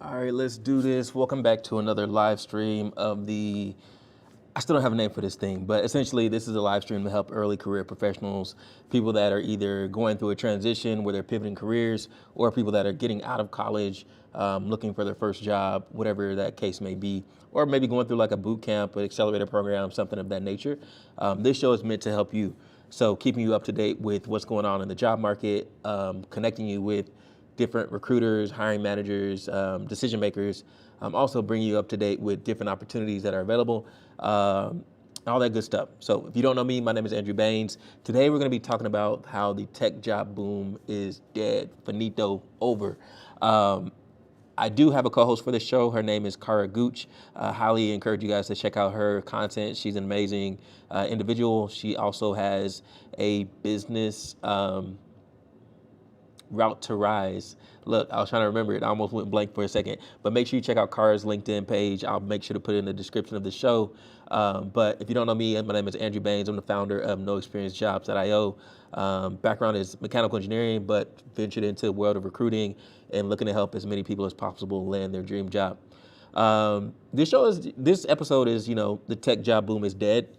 All right, let's do this. Welcome back to another live stream of the. I still don't have a name for this thing, but essentially, this is a live stream to help early career professionals, people that are either going through a transition where they're pivoting careers, or people that are getting out of college, looking for their first job, whatever that case may be, or maybe going through like a boot camp, an accelerator program, something of that nature. This show is meant to help you. So, keeping you up to date with what's going on in the job market, connecting you with different recruiters, hiring managers, decision makers, also bring you up to date with different opportunities that are available, all that good stuff. So if you don't know me, my name is Andrew Baines. Today we're going to be talking about how the tech job boom is dead, finito, over. I do have a co-host for the show. Her name is Kara Gooch. Highly encourage you guys to check out her content. She's an amazing individual. She also has a business Route to Rise. Look, I was trying to remember it. I almost went blank for a second. But make sure you check out Kara's LinkedIn page. I'll make sure to put it in the description of the show. But if you don't know me, my name is Andrew Baines. I'm the founder of NoExperienceJobs.io. Background is mechanical engineering, but ventured into the world of recruiting and looking to help as many people as possible land their dream job. This episode is, the tech job boom is dead.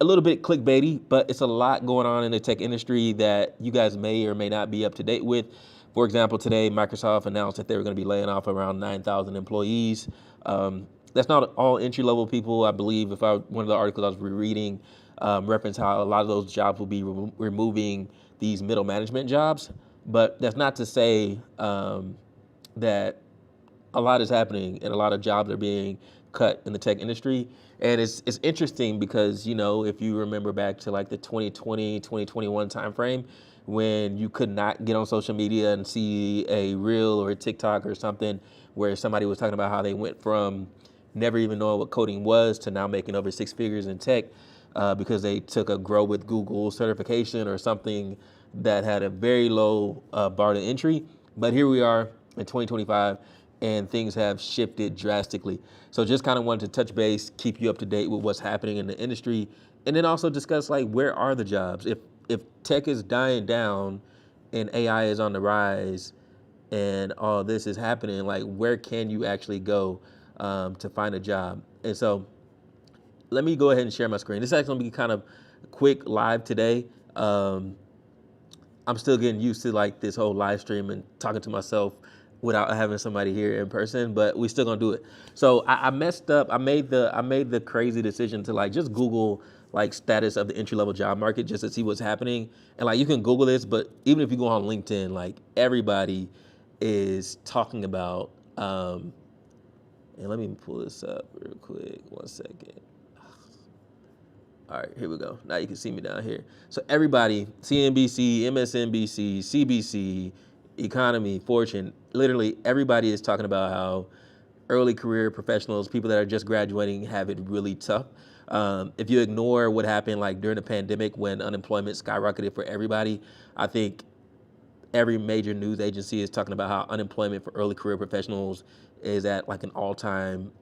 A little bit clickbaity, but it's a lot going on in the tech industry that you guys may or may not be up to date with. For example, today Microsoft announced that they were going to be laying off around 9,000 employees. That's not all entry-level people. I believe one of the articles I was rereading referenced how a lot of those jobs will be removing these middle management jobs. But that's not to say that a lot is happening and a lot of jobs are being cut in the tech industry. And it's interesting because, if you remember back to like the 2020, 2021 timeframe, when you could not get on social media and see a reel or a TikTok or something where somebody was talking about how they went from never even knowing what coding was to now making over six figures in tech because they took a Grow with Google certification or something that had a very low bar to entry. But here we are in 2025 and things have shifted drastically. So just kind of wanted to touch base, keep you up to date with what's happening in the industry, and then also discuss like where are the jobs? If tech is dying down and AI is on the rise and all this is happening, like where can you actually go to find a job? And so let me go ahead and share my screen. This is actually gonna be kind of quick live today. I'm still getting used to like this whole live stream and talking to myself without having somebody here in person, but we still gonna do it. So I messed up. I made the crazy decision to like just Google like status of the entry level job market just to see what's happening. And like you can Google this, but even if you go on LinkedIn, like everybody is talking about. And let me pull this up real quick. 1 second. All right, here we go. Now you can see me down here. So everybody, CNBC, MSNBC, CBC, Economy, Fortune, literally everybody is talking about how early career professionals, people that are just graduating, have it really tough. If you ignore what happened like during the pandemic when unemployment skyrocketed for everybody, I think every major news agency is talking about how unemployment for early career professionals is at like an all-time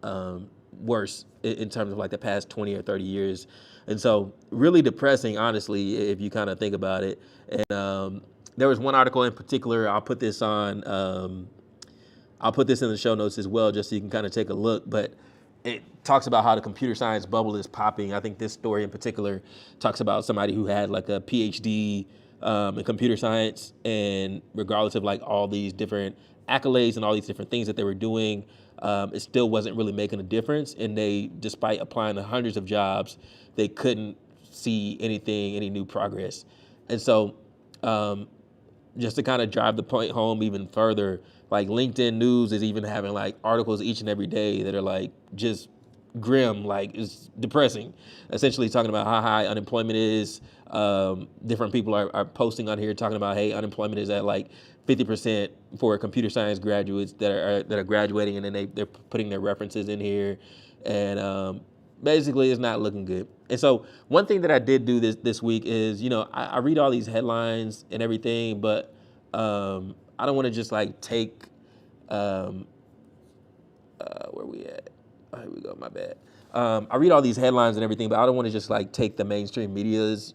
worst in terms of like the past 20 or 30 years. And so really depressing, honestly, if you kind of think about it. And there was one article in particular, I'll put this in the show notes as well, just so you can kind of take a look. But it talks about how the computer science bubble is popping. I think this story in particular talks about somebody who had like a PhD in computer science, and regardless of like all these different accolades and all these different things that they were doing, it still wasn't really making a difference. And they, despite applying to hundreds of jobs, they couldn't see any new progress. And so just to kind of drive the point home even further, like LinkedIn News is even having like articles each and every day that are like just grim, like it's depressing, essentially talking about how high unemployment is. Different people are posting on here talking about, hey, unemployment is at like 50% for computer science graduates that are graduating, and then they're putting their references in here, and basically it's not looking good. And so one thing that I did do this week is, I read all these headlines and everything, but I don't want to just like take where we at? Oh, here we go. My bad. I read all these headlines and everything, but I don't want to just like take the mainstream media's,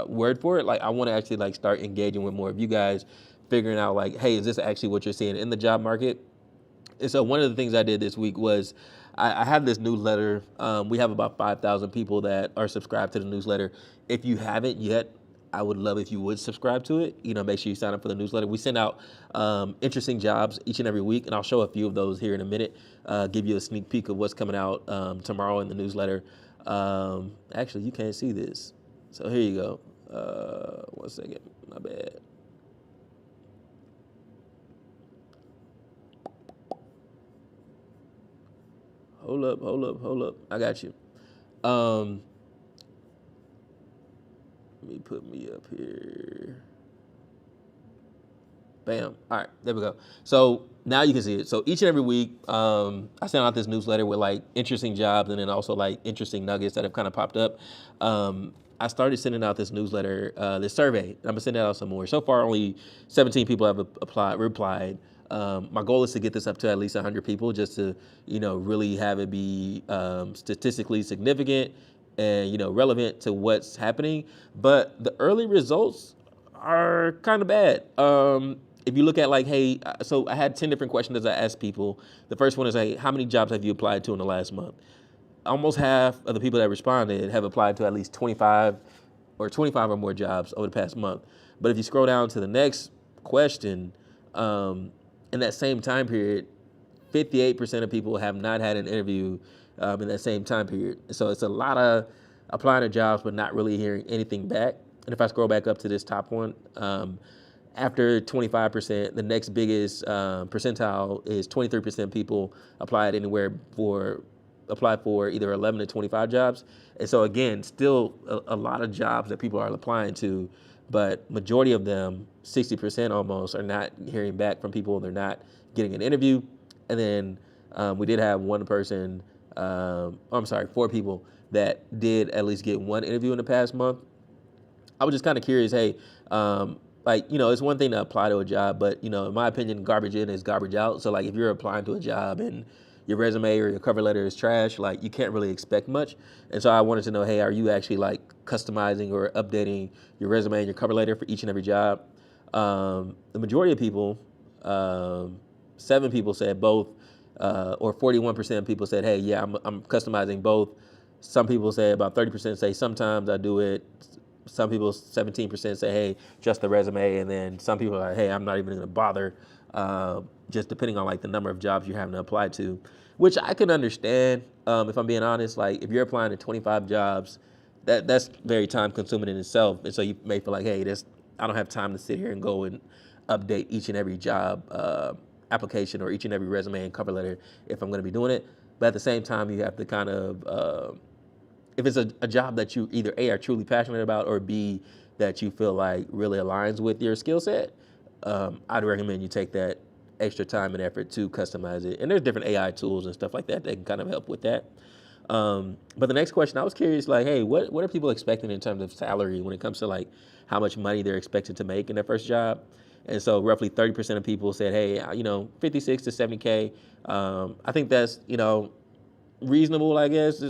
word for it. Like I want to actually like start engaging with more of you guys, figuring out like, hey, is this actually what you're seeing in the job market? And so one of the things I did this week was I have this newsletter. We have about 5,000 people that are subscribed to the newsletter. If you haven't yet, I would love if you would subscribe to it. Make sure you sign up for the newsletter. We send out interesting jobs each and every week, and I'll show a few of those here in a minute. Give you a sneak peek of what's coming out tomorrow in the newsletter. Actually, you can't see this, so here you go. 1 second, my bad. Hold up. I got you. Let me put me up here. Bam. All right, there we go. So now you can see it. So each and every week, I send out this newsletter with like interesting jobs and then also like interesting nuggets that have kind of popped up. I started sending out this newsletter, this survey. I'm gonna send out some more. So far, only 17 people have replied. My goal is to get this up to at least 100 people, just to really have it be statistically significant and relevant to what's happening. But the early results are kind of bad. If you look at like, hey, so I had 10 different questions that I asked people. The first one is, hey, how many jobs have you applied to in the last month? Almost half of the people that responded have applied to at least 25 or more jobs over the past month. But if you scroll down to the next question, in that same time period, 58% of people have not had an interview in that same time period. So it's a lot of applying to jobs but not really hearing anything back. And if I scroll back up to this top one, after 25%, the next biggest percentile is 23% people applied for either 11 to 25 jobs. And so again, still a lot of jobs that people are applying to, but majority of them, 60% almost, are not hearing back from people. They're not getting an interview. And then we did have one person, four people that did at least get one interview in the past month. I was just kind of curious, hey, it's one thing to apply to a job, but, in my opinion, garbage in is garbage out. So, like, if you're applying to a job and your resume or your cover letter is trash, like, you can't really expect much. And so I wanted to know, hey, are you actually, like, customizing or updating your resume and your cover letter for each and every job? The majority of people, 7 people said both, or 41% of people said, hey, yeah, I'm customizing both. Some people say, about 30% say sometimes I do it. Some people, 17% say, hey, just the resume. And then some people are like, hey, I'm not even gonna bother, just depending on like the number of jobs you're having to apply to, which I can understand. If I'm being honest, like if you're applying to 25 jobs, that's very time consuming in itself. And so you may feel like, hey, I don't have time to sit here and go and update each and every job application or each and every resume and cover letter if I'm gonna be doing it. But at the same time, you have to kind of, if it's a job that you either A, are truly passionate about, or B, that you feel like really aligns with your skill set, I'd recommend you take that extra time and effort to customize it. And there's different AI tools and stuff like that that can kind of help with that. But the next question, I was curious, like, hey, what are people expecting in terms of salary when it comes to like how much money they're expected to make in their first job? And so roughly 30% of people said, hey, 56 to 70K. I think that's, reasonable, I guess.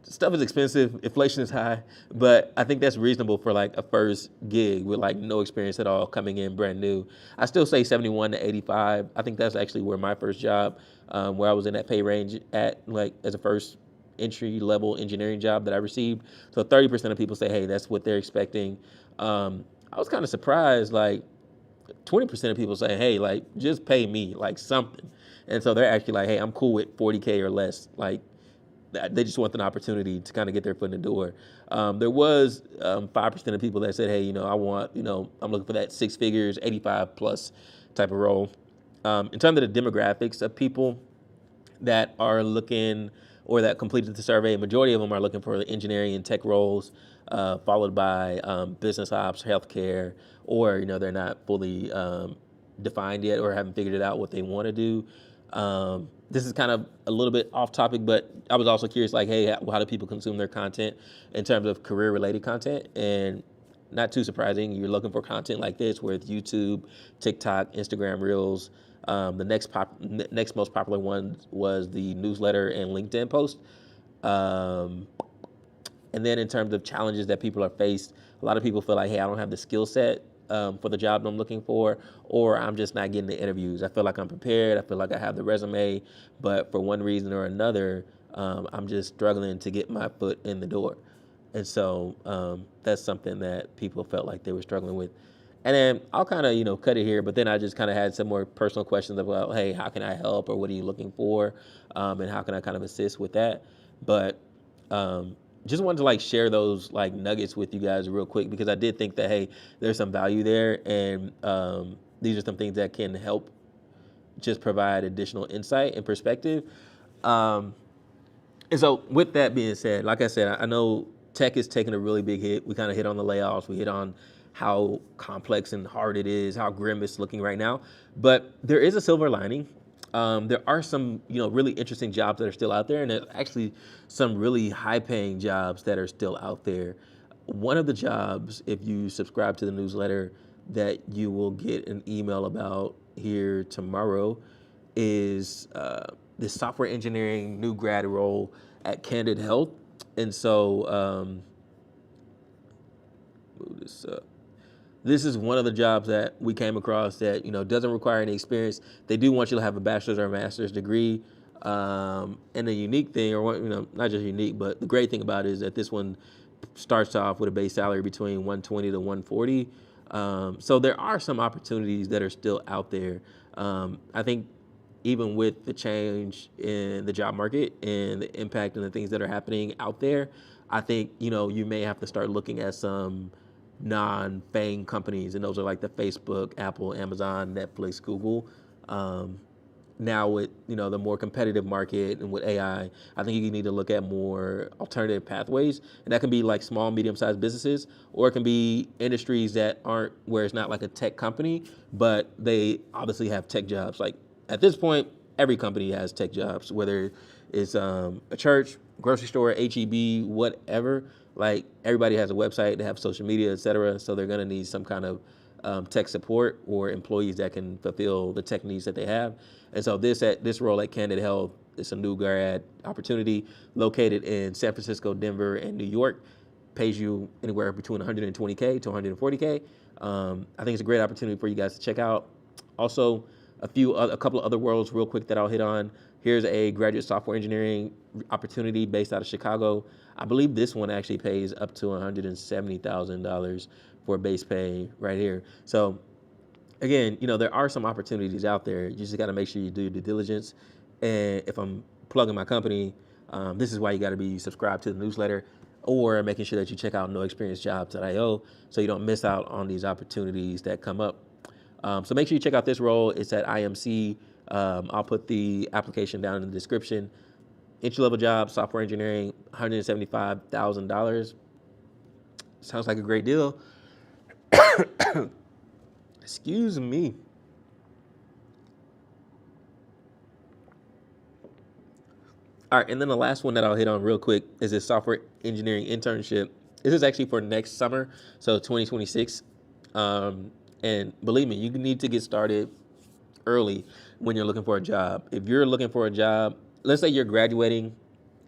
Stuff is expensive, inflation is high, but I think that's reasonable for like a first gig with like no experience at all, coming in brand new. I still say 71 to 85. I think that's actually where my first job, where I was in that pay range at, like as a first entry level engineering job that I received. So 30% of people say, hey, that's what they're expecting. I was kind of surprised, like 20% of people say, hey, like just pay me like something. And so they're actually like, hey, I'm cool with 40K or less. Like, they just want an opportunity to kind of get their foot in the door. There was 5% of people that said, hey, I want, I'm looking for that 6 figures, 85 plus type of role. In terms of the demographics of people that are looking or that completed the survey, a majority of them are looking for the engineering and tech roles, followed by business ops, healthcare, or, they're not fully defined yet or haven't figured it out what they want to do. This is kind of a little bit off topic, but I was also curious, like, hey, how do people consume their content in terms of career-related content? And not too surprising, you're looking for content like this with YouTube, TikTok, Instagram Reels. The next most popular one was the newsletter and LinkedIn post. And then in terms of challenges that people are faced, a lot of people feel like, hey, I don't have the skill set for the job I'm looking for, or I'm just not getting the interviews. I feel like I'm prepared. I feel like I have the resume, but for one reason or another, I'm just struggling to get my foot in the door. And so that's something that people felt like they were struggling with. And then I'll kind of, cut it here, but then I just kind of had some more personal questions about, hey, how can I help, or what are you looking for, and how can I kind of assist with that. But just wanted to like share those like nuggets with you guys real quick, because I did think that, hey, there's some value there, and these are some things that can help just provide additional insight and perspective. And so with that being said, like I said, I know tech is taking a really big hit. We kind of hit on the layoffs. We hit on how complex and hard it is, how grim it's looking right now. But there is a silver lining. There are some, really interesting jobs that are still out there, and there's actually some really high-paying jobs that are still out there. One of the jobs, if you subscribe to the newsletter, that you will get an email about here tomorrow is the software engineering new grad role at Candid Health. And so, move this up. This is one of the jobs that we came across that, doesn't require any experience. They do want you to have a bachelor's or a master's degree. And the unique thing, or, not just unique, but the great thing about it is that this one starts off with a base salary between 120 to 140. So there are some opportunities that are still out there. I think even with the change in the job market and the impact and the things that are happening out there, I think, you may have to start looking at some non-FANG companies, and those are like the Facebook, Apple, Amazon, Netflix, Google. Now with, the more competitive market and with AI, I think you need to look at more alternative pathways. And that can be like small, medium-sized businesses, or it can be industries that aren't, where it's not like a tech company, but they obviously have tech jobs. Like at this point, every company has tech jobs, whether it's a church, grocery store, HEB, whatever. Like everybody has a website, they have social media, et cetera. So they're gonna need some kind of tech support or employees that can fulfill the tech needs that they have. And so this role at Candid Health is a new grad opportunity located in San Francisco, Denver, and New York. Pays you anywhere between 120K to 140K. I think it's a great opportunity for you guys to check out. Also, a couple of other roles real quick that I'll hit on. Here's a graduate software engineering opportunity based out of Chicago. I believe this one actually pays up to $170,000 for base pay right here. So again, there are some opportunities out there. You just got to make sure you do your due diligence. And if I'm plugging my company, this is why you got to be subscribed to the newsletter, or making sure that you check out noexperiencejobs.io so you don't miss out on these opportunities that come up. So make sure you check out this role. It's at IMC. I'll put the application down in the description. Entry-level job, software engineering, $175,000. Sounds like a great deal. Excuse me. All right, and then the last one that I'll hit on real quick is this software engineering internship. This is actually for next summer, so 2026. And believe me, you need to get started early when you're looking for a job. If you're looking for a job, let's say you're graduating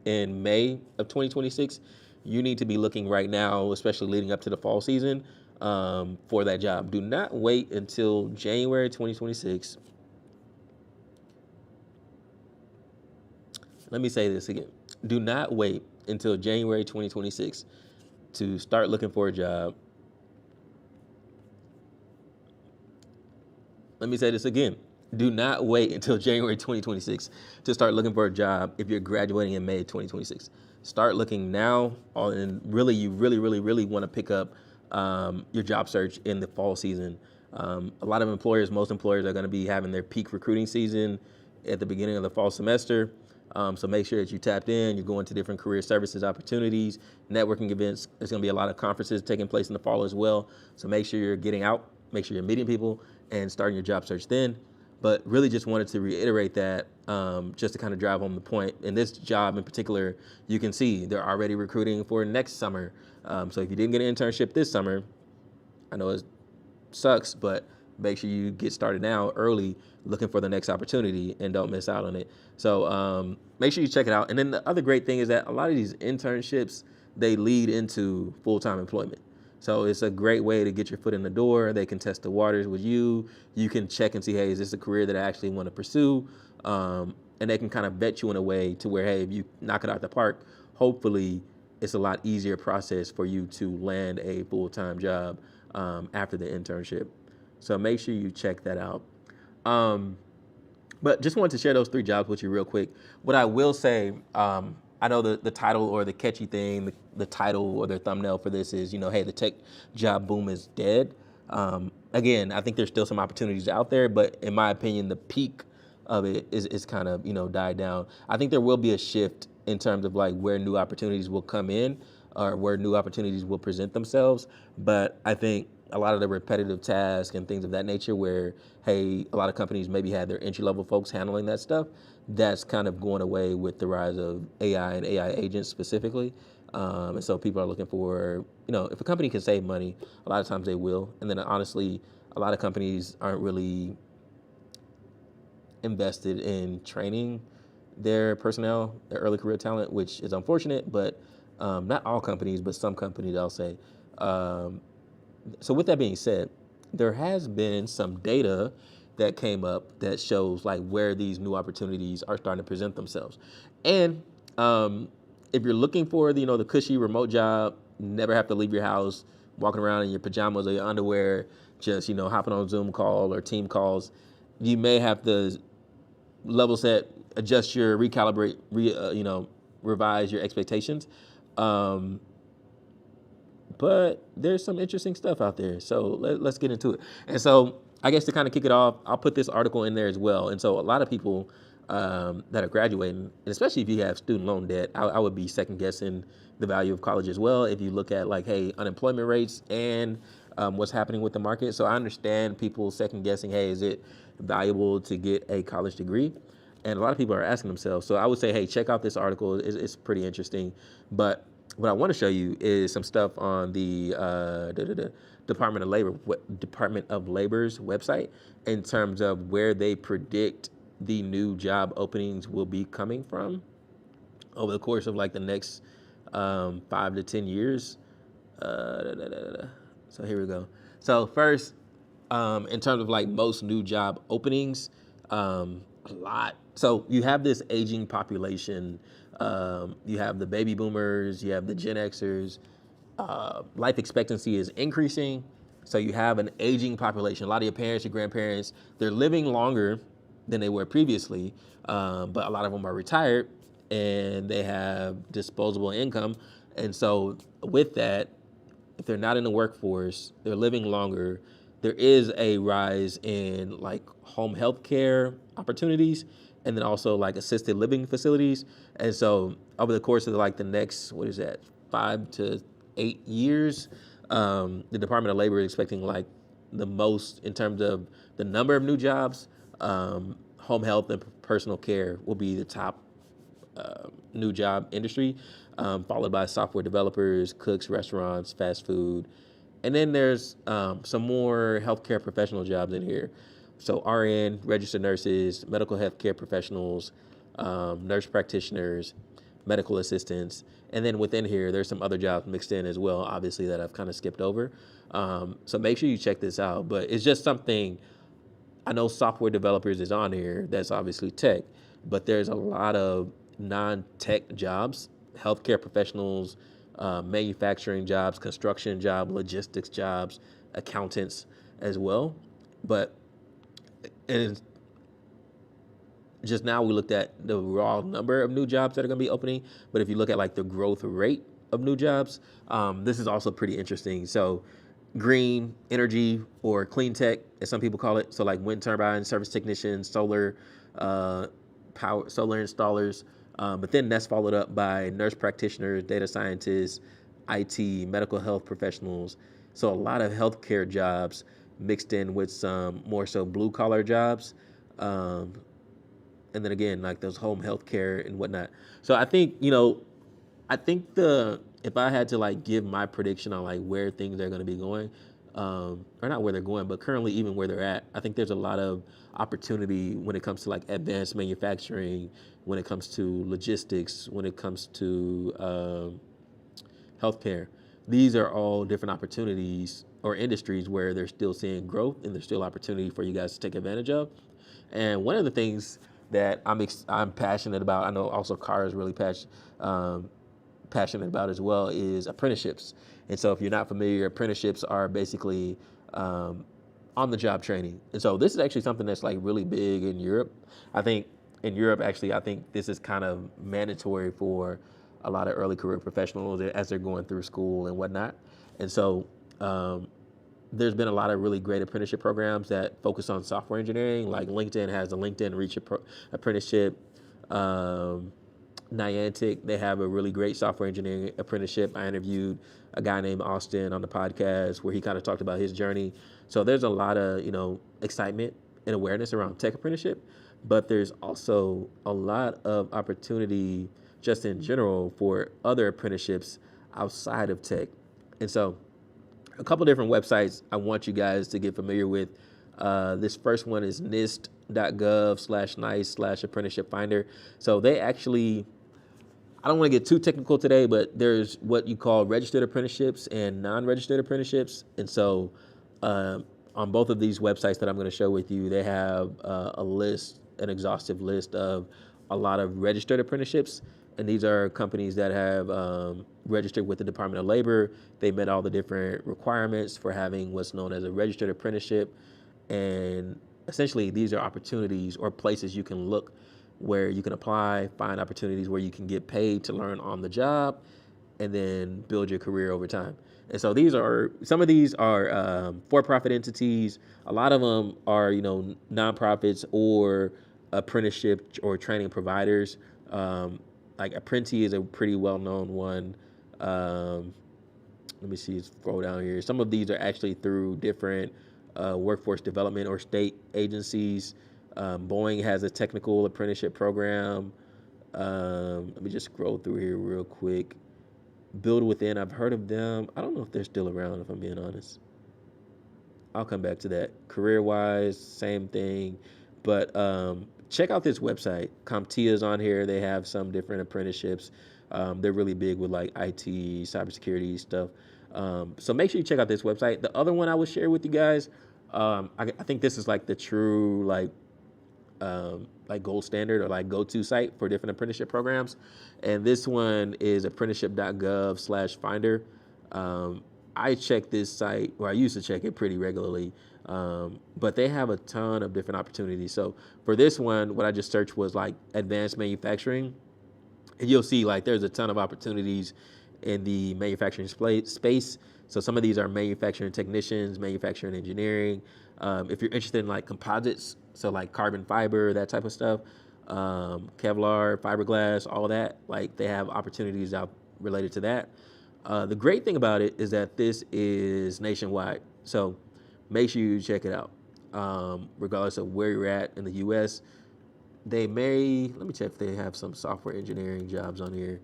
in May of 2026, you need to be looking right now, especially leading up to the fall season, for that job. Do not wait until January 2026. Let me say this again. Do not wait until January 2026 to start looking for a job. Let me say this again. Do not wait until January 2026 to start looking for a job if you're graduating in May 2026. Start looking now, and really, you really want to pick up your job search in the fall season. A lot of most employers are going to be having their peak recruiting season at the beginning of the fall semester. So make sure that you tapped in, you're going to different career services opportunities, networking events. There's going to be a lot of conferences taking place in the fall as well. So make sure you're getting out, make sure you're meeting people, and starting your job search then. But really just wanted to reiterate that just to kind of drive home the point. In this job in particular, you can see they're already recruiting for next summer. So if you didn't get an internship this summer, I know it sucks, but make sure you get started now early looking for the next opportunity and don't miss out on it. So make sure you check it out. And then the other great thing is that a lot of these internships, they lead into full-time employment. So it's a great way to get your foot in the door. They can test the waters with you. You can check and see, hey, is this a career that I actually want to pursue? And they can kind of vet you in a way to where, hey, if you knock it out the park, hopefully it's a lot easier process for you to land a full-time job after the internship. So make sure you check that out. But just wanted to share those three jobs with you real quick. What I will say, I know the title or the catchy thing, the title or the thumbnail for this is, hey, the tech job boom is dead. Again, I think there's still some opportunities out there, but in my opinion, the peak of it is kind of, died down. I think there will be a shift in terms of like where new opportunities will come in or where new opportunities will present themselves. But I think a lot of the repetitive tasks and things of that nature where, hey, a lot of companies maybe had their entry level folks handling that stuff, that's kind of going away with the rise of AI and AI agents specifically. And so people are looking for, if a company can save money, a lot of times they will. And then honestly, a lot of companies aren't really invested in training their personnel, their early career talent, which is unfortunate, but not all companies, but some companies, I'll say. So with that being said, there has been some data that came up that shows like where these new opportunities are starting to present themselves. And if you're looking for the cushy remote job, never have to leave your house, walking around in your pajamas or your underwear, just hopping on Zoom call or team calls, you may have to level set, adjust your recalibrate, revise your expectations. But there's some interesting stuff out there. So let's get into it. And so I guess to kind of kick it off, I'll put this article in there as well. And so a lot of people that are graduating, and especially if you have student loan debt, I would be second guessing the value of college as well. If you look at like, hey, unemployment rates and what's happening with the market. So I understand people second guessing, hey, is it valuable to get a college degree? And a lot of people are asking themselves. So I would say, hey, check out this article. It's pretty interesting. But what I want to show you is some stuff on the Department of Labor's website in terms of where they predict the new job openings will be coming from over the course of like the next 5 to 10 years. So here we go. So first, in terms of like most new job openings, a lot. So you have this aging population. You have the baby boomers, you have the Gen Xers. Life expectancy is increasing. So you have an aging population. A lot of your parents, your grandparents, they're living longer than they were previously, but a lot of them are retired and they have disposable income. And so with that, if they're not in the workforce, they're living longer, there is a rise in like home health care opportunities and then also like assisted living facilities. And so over the course of like the next, 5 to 8 years, the Department of Labor is expecting like the most in terms of the number of new jobs. Home health and personal care will be the top new job industry, followed by software developers, cooks, restaurants, fast food. And then there's some more healthcare professional jobs in here. So RN, registered nurses, medical healthcare professionals, nurse practitioners, medical assistants. And then within here, there's some other jobs mixed in as well, obviously, that I've kind of skipped over. So make sure you check this out. But it's just something, I know software developers is on here. That's obviously tech. But there's a lot of non-tech jobs, healthcare professionals, manufacturing jobs, construction jobs, logistics jobs, accountants as well. But and just now we looked at the raw number of new jobs that are going to be opening. But if you look at like the growth rate of new jobs, this is also pretty interesting. So green energy or clean tech, as some people call it. So like wind turbine service technicians, solar power, solar installers. But then that's followed up by nurse practitioners, data scientists, IT, medical health professionals. So a lot of healthcare jobs mixed in with some more so blue collar jobs. And then again, like those home healthcare and whatnot. So I think, if I had to like give my prediction on like where things are going to be going, or not where they're going, but currently even where they're at, I think there's a lot of opportunity when it comes to like advanced manufacturing, when it comes to logistics, when it comes to healthcare. these are all different opportunities or industries where they're still seeing growth and there's still opportunity for you guys to take advantage of. And one of the things that I'm passionate about, I know also Cara is really passionate about as well, is apprenticeships. And so if you're not familiar, apprenticeships are basically on the job training. And so this is actually something that's like really big in Europe. I think in Europe, actually, I think this is kind of mandatory for a lot of early career professionals as they're going through school and whatnot. And so there's been a lot of really great apprenticeship programs that focus on software engineering. Like LinkedIn has the LinkedIn Reach apprenticeship. Niantic, they have a really great software engineering apprenticeship. I interviewed a guy named Austin on the podcast where he kind of talked about his journey. So there's a lot of, excitement and awareness around tech apprenticeship, but there's also a lot of opportunity just in general for other apprenticeships outside of tech. And so a couple different websites I want you guys to get familiar with. This first one is nist.gov/nice/apprenticeship finder. So they actually, I don't want to get too technical today, but there's what you call registered apprenticeships and non-registered apprenticeships. And so on both of these websites that I'm going to show with you, they have an exhaustive list of a lot of registered apprenticeships. And these are companies that have registered with the Department of Labor. They met all the different requirements for having what's known as a registered apprenticeship. And essentially, these are opportunities or places you can look where you can apply, find opportunities where you can get paid to learn on the job, and then build your career over time. And so some of these are for-profit entities. A lot of them are, nonprofits or apprenticeship or training providers. Like Apprenti is a pretty well-known one. Let me see, scroll down here. Some of these are actually through different workforce development or state agencies. Boeing has a technical apprenticeship program. Let me just scroll through here real quick. Build Within, I've heard of them. I don't know if they're still around, if I'm being honest. I'll come back to that. Career-wise, same thing. But check out this website. CompTIA's on here. They have some different apprenticeships. They're really big with like IT, cybersecurity stuff. So make sure you check out this website. The other one I would share with you guys, I think this is like the true like gold standard or like go-to site for different apprenticeship programs. And this one is apprenticeship.gov/finder. I check this site, or I used to check it pretty regularly, but they have a ton of different opportunities. So for this one, what I just searched was like advanced manufacturing. And you'll see like there's a ton of opportunities in the manufacturing space. So some of these are manufacturing technicians, manufacturing engineering. If you're interested in like composites, so like carbon fiber, that type of stuff, Kevlar, fiberglass, all that, like they have opportunities out related to that. The great thing about it is that this is nationwide. So make sure you check it out. Regardless of where you're at in the US, let me check if they have some software engineering jobs on here.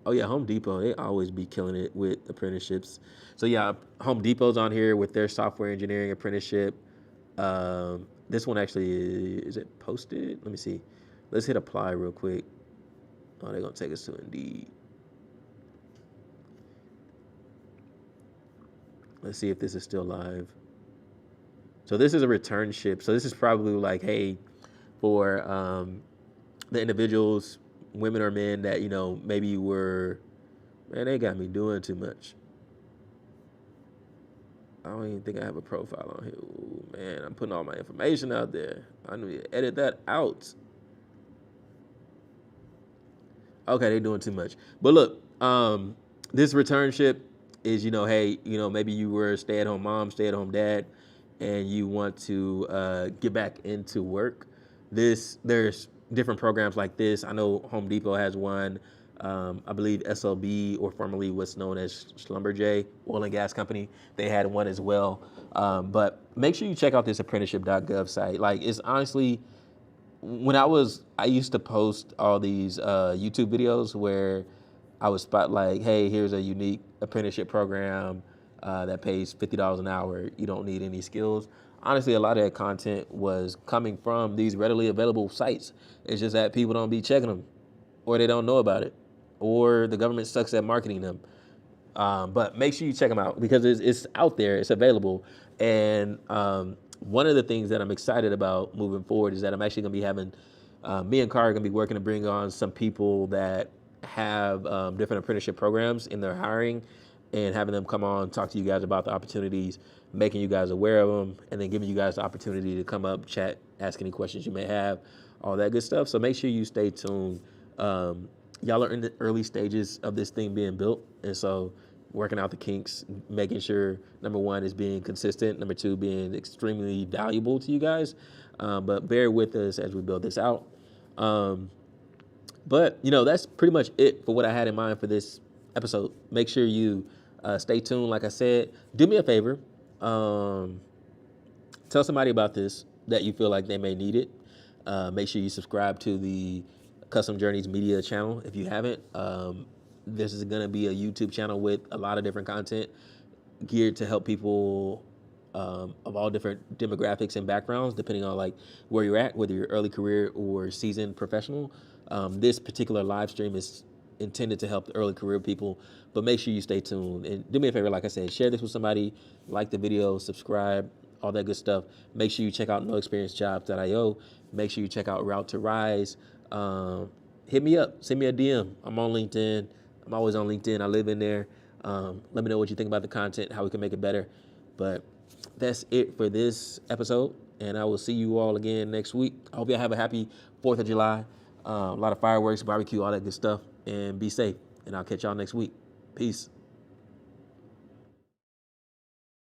Oh yeah, Home Depot, they always be killing it with apprenticeships. So yeah, Home Depot's on here with their software engineering apprenticeship. This one actually, is it posted? Let me see. Let's hit apply real quick. Oh, they're gonna take us to Indeed. Let's see if this is still live. So this is a returnship. So this is probably like, hey, for the individuals, women or men that, maybe they got me doing too much. I don't even think I have a profile on here. Ooh, man, I'm putting all my information out there. I need to edit that out. Okay, they're doing too much. But look, this returnship is, hey, maybe you were a stay-at-home mom, stay-at-home dad, and you want to get back into work. There's different programs like this. I know Home Depot has one. I believe SLB, or formerly what's known as Schlumberger Oil and Gas Company, they had one as well. But make sure you check out this apprenticeship.gov site. Like, it's honestly, I used to post all these YouTube videos where I would spot like, hey, here's a unique apprenticeship program that pays $50 an hour. You don't need any skills. Honestly, a lot of that content was coming from these readily available sites. It's just that people don't be checking them or they don't know about it. or the government sucks at marketing them. But make sure you check them out because it's out there, it's available. And one of the things that I'm excited about moving forward is that I'm actually going to be having, me and Car are going to be working to bring on some people that have different apprenticeship programs in their hiring and having them come on, talk to you guys about the opportunities, making you guys aware of them, and then giving you guys the opportunity to come up, chat, ask any questions you may have, all that good stuff. So make sure you stay tuned. Y'all are in the early stages of this thing being built, and so working out the kinks, making sure number one is being consistent, number two being extremely valuable to you guys. But bear with us as we build this out. But that's pretty much it for what I had in mind for this episode. Make sure you stay tuned. Like I said, do me a favor. Tell somebody about this that you feel like they may need it. Make sure you subscribe to the Custom Journeys Media channel if you haven't. This is going to be a YouTube channel with a lot of different content geared to help people of all different demographics and backgrounds, depending on like where you're at, whether you're early career or seasoned professional. This particular live stream is intended to help the early career people, but make sure you stay tuned and do me a favor. Like I said, share this with somebody, like the video, subscribe, all that good stuff. Make sure you check out noexperiencejobs.io. Make sure you check out Route to Rise. Hit me up, send me a DM. I'm on LinkedIn. I'm always on LinkedIn. I live in there. Let me know what you think about the content, how we can make it better. But that's it for this episode, and I will see you all again next week. I hope y'all have a happy 4th of July. A lot of fireworks, barbecue, all that good stuff, and be safe. And I'll catch y'all next week. Peace.